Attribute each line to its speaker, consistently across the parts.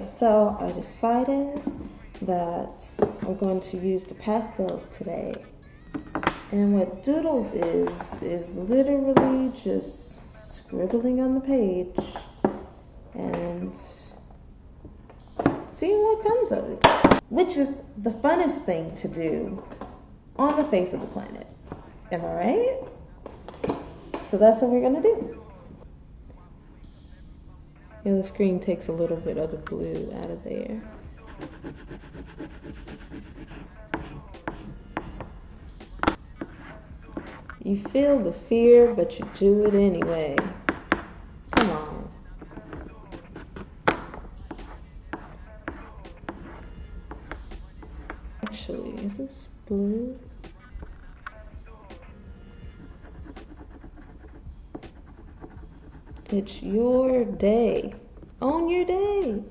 Speaker 1: So I decided that I'm going to use the pastels today. And what Doodles is literally just scribbling on the page and seeing what comes of it, which is the funnest thing to do on the face of the planet. Am I right? So that's what we're going to do. Yeah, the screen takes a little bit of the blue out of there. You feel the fear, but you do it anyway. Come on. Actually, is this blue? It's your day. Own your day.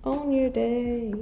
Speaker 1: Own your day.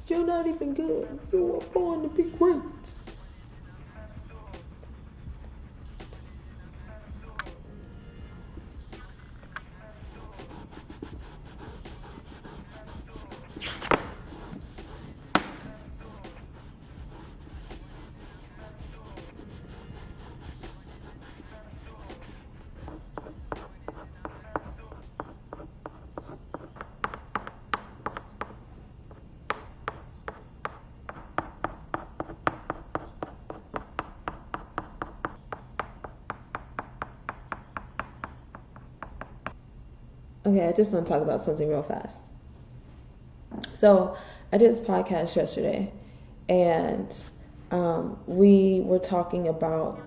Speaker 1: You're not even good. You were born to be great. Okay, I just want to talk about something real fast. So I did this podcast yesterday, and we were talking about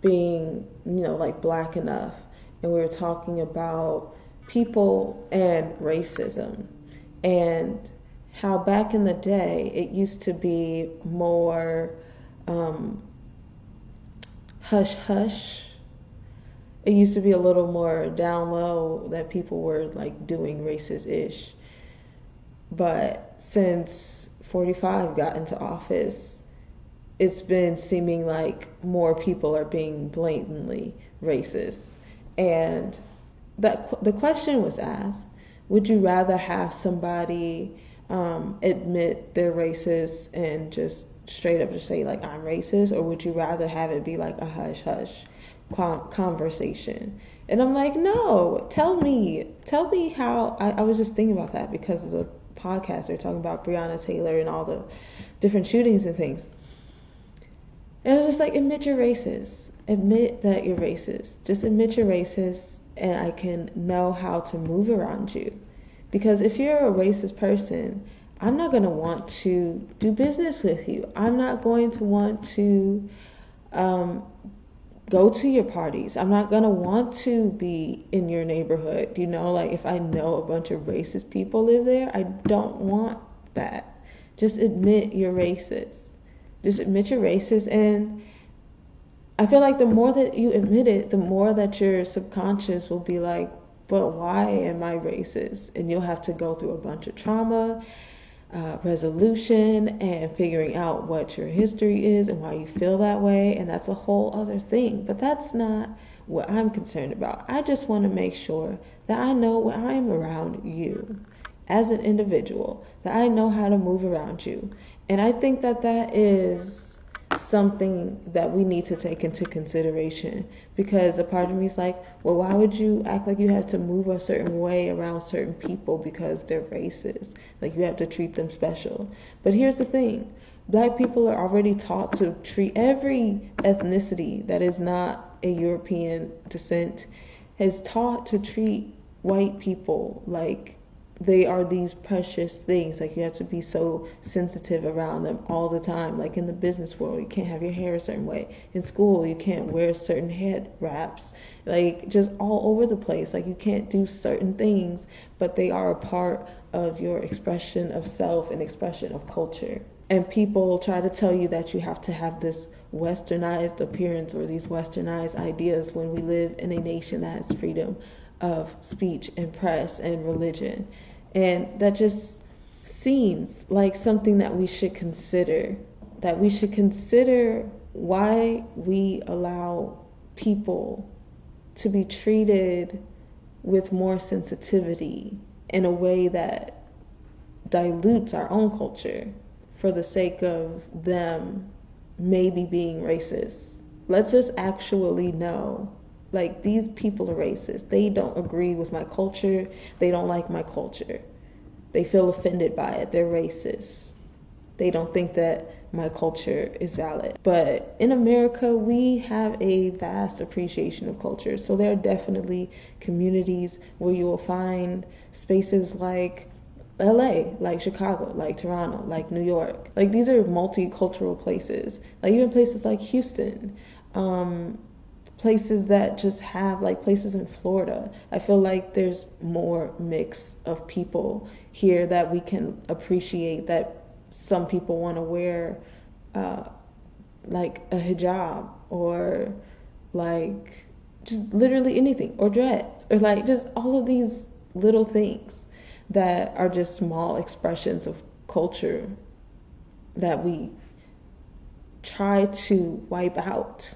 Speaker 1: being, like black enough, and we were talking about people and racism, and how back in the day it used to be more hush hush. It used to be a little more down low that people were like doing racist-ish. But since 45 got into office, it's been seeming like more people are being blatantly racist. And the question was asked, would you rather have somebody admit they're racist and just straight up just say like I'm racist, or would you rather have it be like a hush hush conversation? And I'm like, no, tell me how. I was just thinking about that because of the podcast. They're talking about Breonna Taylor and all the different shootings and things. And I was just like, admit you're racist. Admit that you're racist. Just admit you're racist, and I can know how to move around you. Because if you're a racist person, I'm not going to want to do business with you. I'm not going to want to go to your parties. I'm not going to want to be in your neighborhood. Like if I know a bunch of racist people live there, I don't want that. Just admit you're racist. Just admit you're racist. And I feel like the more that you admit it, the more that your subconscious will be like, but why am I racist? And you'll have to go through a bunch of trauma, resolution, and figuring out what your history is and why you feel that way. And that's a whole other thing. But that's not what I'm concerned about. I just want to make sure that I know when I'm around you as an individual, that I know how to move around you. And I think that that is something that we need to take into consideration, because a part of me is like, well, why would you act like you have to move a certain way around certain people because they're racist? Like you have to treat them special. But here's the thing. Black people are already taught to treat every ethnicity that is not a European descent is taught to treat white people like they are these precious things. Like you have to be so sensitive around them all the time. Like in the business world, you can't have your hair a certain way. In school, you can't wear certain head wraps. Like just all over the place. Like you can't do certain things, but they are a part of your expression of self and expression of culture. And people try to tell you that you have to have this westernized appearance or these westernized ideas when we live in a nation that has freedom of speech and press and religion. And that just seems like something that we should consider. That we should consider why we allow people to be treated with more sensitivity in a way that dilutes our own culture for the sake of them maybe being racist. Let's just actually know, like, these people are racist. They don't agree with my culture. They don't like my culture. They feel offended by it. They're racist. They don't think that my culture is valid. But in America, we have a vast appreciation of culture. So there are definitely communities where you will find spaces like LA, like Chicago, like Toronto, like New York. Like these are multicultural places. Like even places like Houston, places that just have, like places in Florida. I feel like there's more mix of people here that we can appreciate, that some people want to wear like a hijab or like just literally anything, or dreads, or like just all of these little things that are just small expressions of culture that we try to wipe out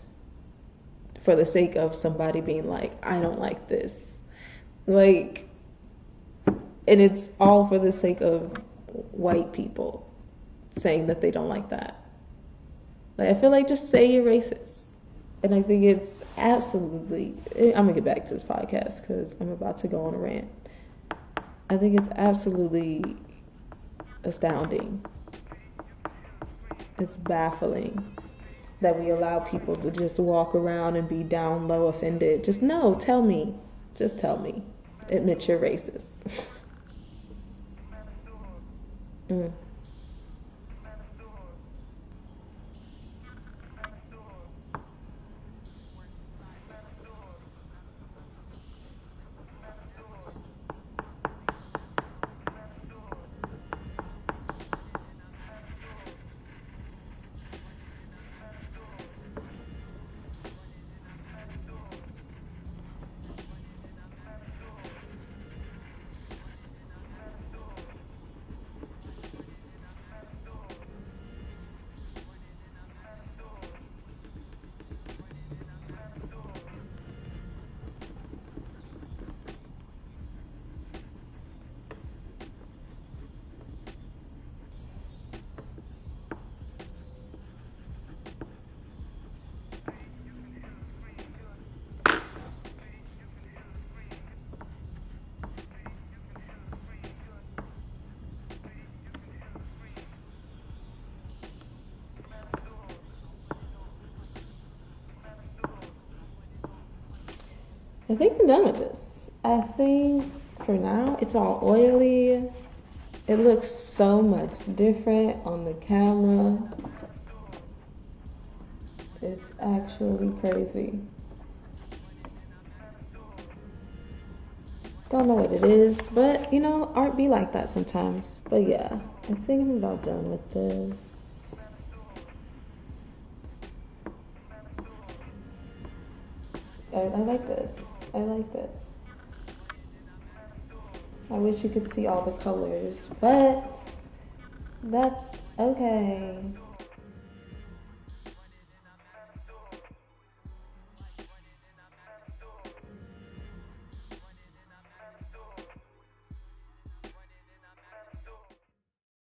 Speaker 1: for the sake of somebody being like, I don't like this. Like, and it's all for the sake of white people saying that they don't like that. Like, I feel like just say you're racist. And I think it's absolutely, I'm gonna get back to this podcast because I'm about to go on a rant. I think it's absolutely astounding. It's baffling that we allow people to just walk around and be down low offended. Just no, tell me. Just tell me. Admit you're racist. mm. I think I'm done with this. I think for now it's all oily. It looks so much different on the camera. It's actually crazy. Don't know what it is, but you know, art be like that sometimes. But yeah, I think I'm about done with this. I like this. I like this. I wish you could see all the colors, but that's okay.